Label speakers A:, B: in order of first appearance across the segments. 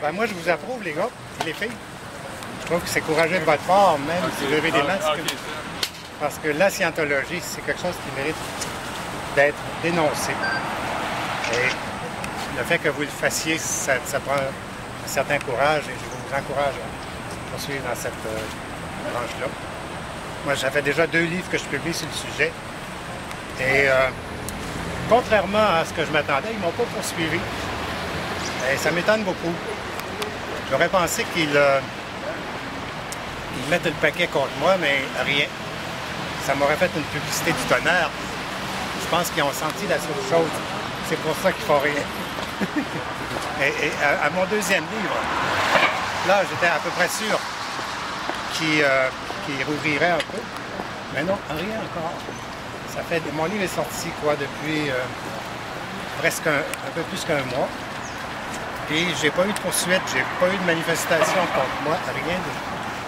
A: Ben moi, je vous approuve, les gars, les filles. Je trouve que c'est courageux de votre part, même si vous levez des masques. Parce que la scientologie, c'est quelque chose qui mérite d'être dénoncé. Et le fait que vous le fassiez, ça prend un certain courage et je vous encourage à poursuivre dans cette branche-là. Moi, j'avais déjà 2 livres que je publie sur le sujet. Et contrairement à ce que je m'attendais, ils ne m'ont pas poursuivi. Et ça m'étonne beaucoup. J'aurais pensé qu'ils mettent le paquet contre moi, mais rien. Ça m'aurait fait une publicité du tonnerre. Je pense qu'ils ont senti la seule chose. C'est pour ça qu'ils font rien. et à mon 2e livre, là, j'étais à peu près sûr qu'il rouvrirait un peu. Mais non, rien encore. Ça fait, mon livre est sorti, quoi, depuis presque un peu plus qu'un mois. Et j'ai pas eu de poursuite, j'ai pas eu de manifestation contre moi,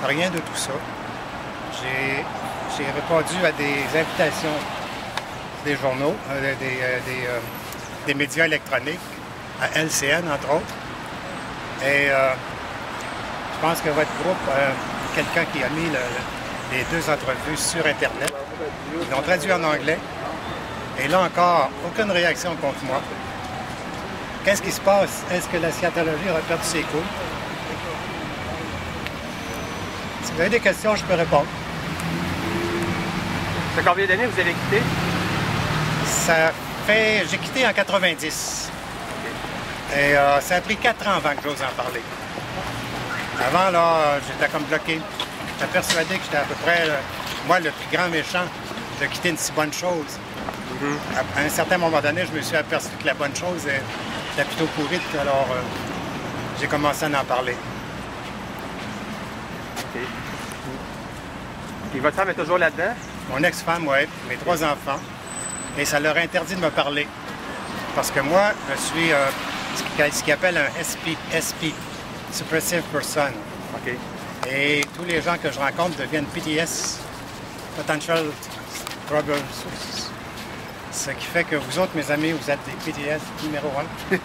A: rien de tout ça. J'ai répondu à des invitations des journaux, des médias électroniques, à LCN entre autres. Et je pense que votre groupe, quelqu'un qui a mis les 2 entrevues sur Internet, ils l'ont traduit en anglais. Et là encore, aucune réaction contre moi. Qu'est-ce qui se passe? Est-ce que la scientologie aurait perdu ses couilles? Si vous avez des questions, je peux répondre.
B: Ça fait combien d'années vous avez quitté?
A: Ça fait... J'ai quitté en 90. Et ça a pris 4 ans avant que j'ose en parler. Avant, là, j'étais comme bloqué. J'étais persuadé que j'étais à peu près, moi, le plus grand méchant de quitter une si bonne chose. À un certain moment donné, je me suis aperçu que la bonne chose était plutôt pourrite, alors j'ai commencé à en parler.
B: OK. Et votre femme est toujours là-dedans?
A: Mon ex-femme, oui, mes 3 enfants. Et ça leur a interdit de me parler. Parce que moi, je suis ce qu'ils appellent un SP, Suppressive Person.
B: OK.
A: Et tous les gens que je rencontre deviennent PTS, Potential Trouble Sources. Ce qui fait que vous autres, mes amis, vous êtes des PTS numéro 1.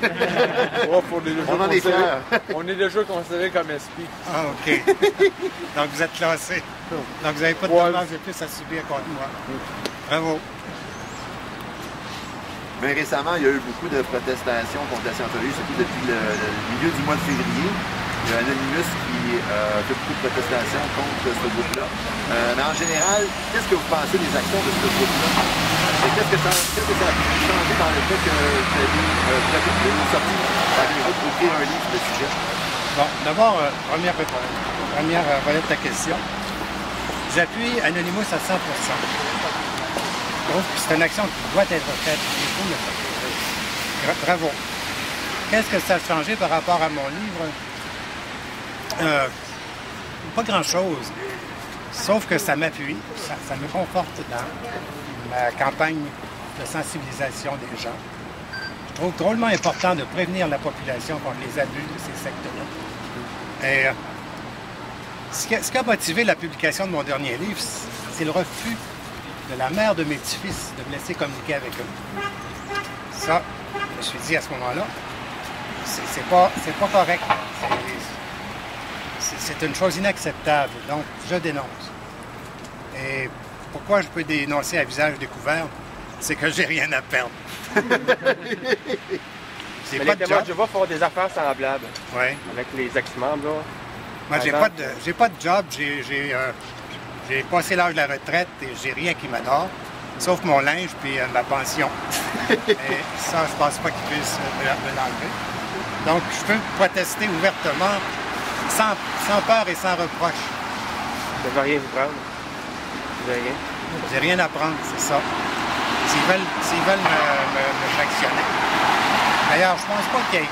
C: Oh, on est déjà considérés comme SP.
A: Ah, OK. Donc, vous êtes classés. Donc, vous n'avez pas de dommages de plus à subir contre moi. Bravo.
D: Mais récemment, il y a eu beaucoup de protestations contre la scientologie, surtout depuis le milieu du mois de février. Il y a Anonymous qui fait beaucoup de protestations contre ce groupe-là. Mais en général, qu'est-ce que vous pensez des actions de ce groupe-là? Et qu'est-ce que ça a changé dans le fait que vous avez sorti pour écrire un livre sur le sujet?
A: Bon, d'abord, première volet de ta question. J'appuie Anonymous à 100%. Je trouve que c'est une action qui doit être faite. Il faut le faire. Bravo. Qu'est-ce que ça a changé par rapport à mon livre? Pas grand-chose. Sauf que ça m'appuie, ça me conforte dans ma campagne de sensibilisation des gens. Je trouve drôlement important de prévenir la population contre les abus de ces sectes-là. Et ce qui a motivé la publication de mon dernier livre, c'est le refus de la mère de mes petits-fils de me laisser communiquer avec eux. Ça, je me suis dit à ce moment-là, c'est pas correct. C'est une chose inacceptable. Donc, je dénonce. Et pourquoi je peux dénoncer à visage découvert? C'est que j'ai rien à perdre.
B: J'ai pas de job. Je vais faire des affaires semblables.
A: Oui.
B: Avec les ex-membres, là.
A: Moi, j'ai pas de job. J'ai passé l'âge de la retraite et j'ai rien qui m'adore, sauf mon linge puis ma pension. Et ça, je pense pas qu'ils puissent me l'enlever. Donc, je peux protester ouvertement, sans peur et sans reproche.
B: Vous n'avez rien à vous prendre? Vous n'avez rien?
A: J'ai rien à prendre, c'est ça. S'ils veulent me fractionner. D'ailleurs, je pense pas qu'il y ait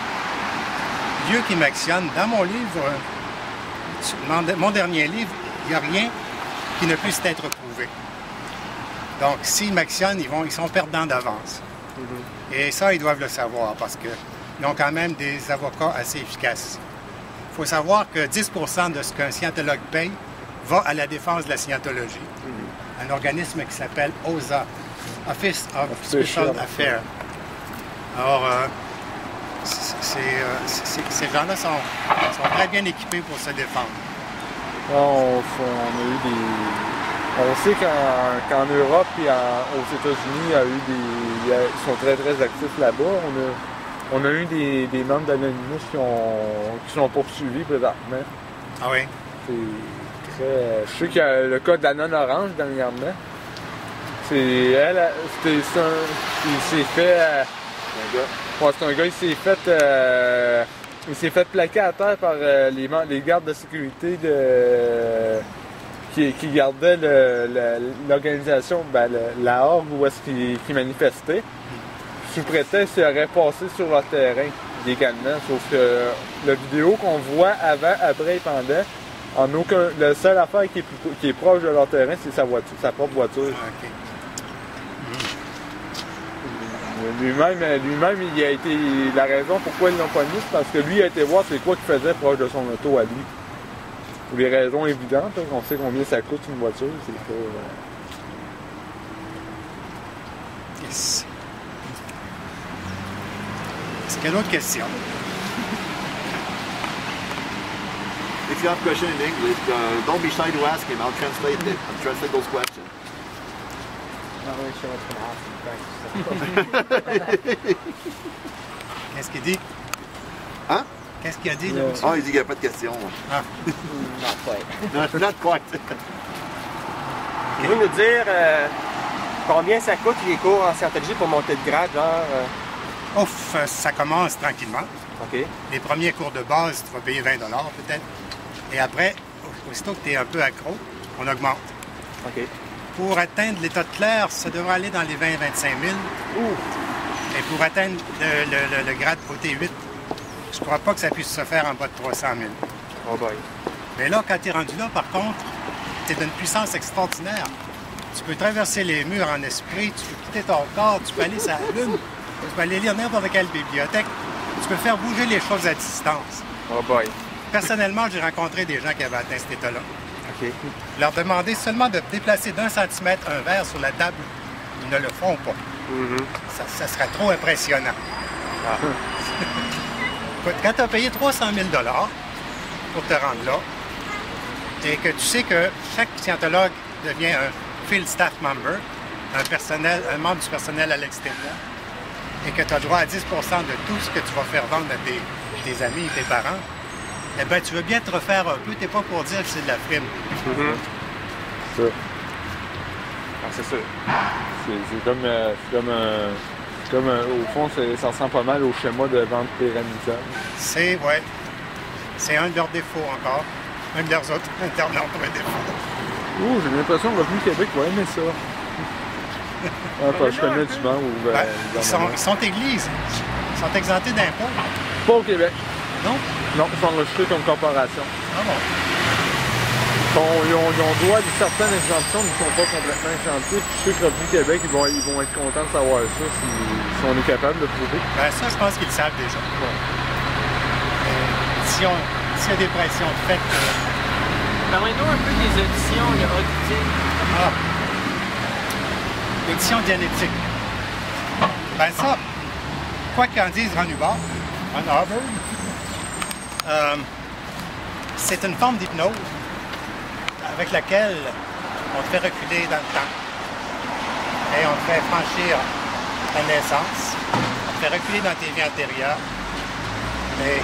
A: Dieu qui m'actionne. Dans mon livre, mon dernier livre, il n'y a rien qui ne puisse être prouvé. Donc, s'ils m'actionnent, ils sont perdants d'avance. Et ça, ils doivent le savoir parce qu'ils ont quand même des avocats assez efficaces. Il faut savoir que 10 % de ce qu'un scientologue paye va à la défense de la scientologie. Un organisme qui s'appelle OSA, Office of Special Affairs. Alors, ces gens-là sont très bien équipés pour se défendre.
C: On a eu des... On sait qu'en Europe et aux États-Unis, ils sont très très actifs là-bas. On a eu des membres d'Anonymous qui sont poursuivis présentement.
A: Ah oui?
C: Je sais qu'il y a le cas de la non-orange dernièrement. C'est un gars, il s'est fait plaquer à terre par les gardes de sécurité qui gardaient l'organisation, la orgue où est-ce qu'ils manifestaient. Sous prétexte, ils auraient passé sur leur terrain légalement. Sauf que la vidéo qu'on voit avant, après et pendant, la seule affaire qui est proche de leur terrain, c'est sa propre voiture.
A: Okay.
C: Lui-même, il a été la raison pourquoi ils l'ont pas mis, c'est parce que lui a été voir c'est quoi qu'il faisait proche de son auto à lui. Pour les raisons évidentes, hein, on sait combien ça coûte une voiture, c'est pas...
A: Yes. Est-ce qu'il y a d'autres questions?
D: If you have a question in English, don't be shy to ask him. I'll translate it. I'll translate those questions.
B: Not really sure what's going to happen.
A: Qu'est-ce qu'il dit?
D: Hein?
A: Qu'est-ce qu'il a dit? Là,
D: Ah, il dit qu'il n'y a pas de questions.
A: Ah.
B: Not quite.
D: Not quite.
B: Pouvez-vous nous dire combien ça coûte les cours en scientologie pour monter de grade, genre?
A: Ouf, ça commence tranquillement.
B: OK.
A: Les premiers cours de base, tu vas payer 20 peut-être. Et après, aussitôt que tu es un peu accro, on augmente.
B: OK.
A: Pour atteindre l'état de clair, ça devrait aller dans les 20 000 à 25 000. Et pour atteindre le grade OT8, je ne crois pas que ça puisse se faire en bas de 300 000.
B: Oh boy. Mais
A: là, quand tu es rendu là, par contre, tu es d'une puissance extraordinaire. Tu peux traverser les murs en esprit, tu peux quitter ton corps, tu peux aller sur la Lune, tu peux aller lire n'importe quelle bibliothèque, tu peux faire bouger les choses à distance.
B: Oh boy.
A: Personnellement, j'ai rencontré des gens qui avaient atteint cet état-là.
B: OK.
A: Leur demander seulement de déplacer d'1 centimètre un verre sur la table, ils ne le font pas. Ça serait trop impressionnant.
B: Ah.
A: Quand tu as payé 300 000 pour te rendre là, et que tu sais que chaque scientologue devient un field staff member, un membre du personnel à l'extérieur, et que tu as droit à 10 de tout ce que tu vas faire vendre à tes amis et tes parents, eh bien, tu veux bien te refaire un peu, t'es pas pour dire que c'est de la frime.
C: Ça. Ah, c'est ça. C'est comme au fond, ça ressemble pas mal au schéma de vente pyramidale.
A: C'est un de leurs défauts encore. Un de leurs autres défauts.
C: Ouh, j'ai l'impression que Revenu Québec va aimer ça. Je connais du monde où...
A: ils sont églises. Ils sont exemptés d'impôts.
C: Pas au Québec.
A: Non?
C: Non, ils sont enregistrés comme corporation.
A: Ah bon?
C: Ils ont droit à certaines exemptions, mais ils ne sont pas complètement exemptés. Puis je sais que Revenu Québec, ils vont être contents de savoir ça si on est capable de prouver.
A: Ben ça, je pense qu'ils le savent déjà.
C: Ouais.
A: S'il y a des pressions faites...
E: Parlez-nous un peu des auditions auditives.
A: Ah! L'audition dianétique. Ben ça, quoi qu'en dise Ron Hubbard, c'est une forme d'hypnose avec laquelle on te fait reculer dans le temps. Et on te fait franchir ta naissance. On te fait reculer dans tes vies antérieures. Et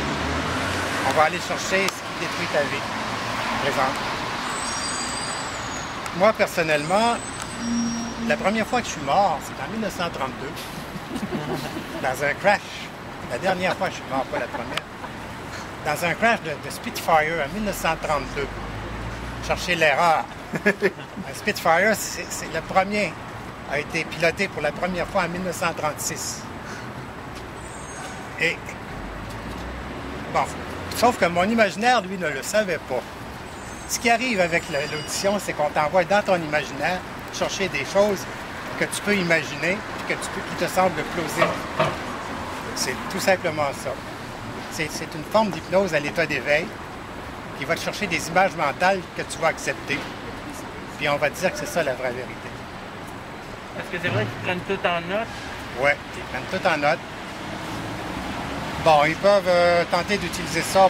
A: on va aller chercher ce qui détruit ta vie présente. Moi, personnellement, la première fois que je suis mort, c'est en 1932. Dans un crash. La dernière fois que je suis mort, pas la première. Dans un crash de Spitfire en 1932. Chercher l'erreur. Un Spitfire, c'est le premier, a été piloté pour la première fois en 1936. Et, bon, sauf que mon imaginaire, lui, ne le savait pas. Ce qui arrive avec l'audition, c'est qu'on t'envoie dans ton imaginaire chercher des choses que tu peux imaginer, qui te semblent plausibles. C'est tout simplement ça. C'est une forme d'hypnose à l'état d'éveil qui va te chercher des images mentales que tu vas accepter. Puis on va te dire que c'est ça la vraie vérité.
E: Est-ce que c'est vrai qu'ils prennent tout en note?
A: Oui, ils prennent tout en note. Bon, ils peuvent tenter d'utiliser ça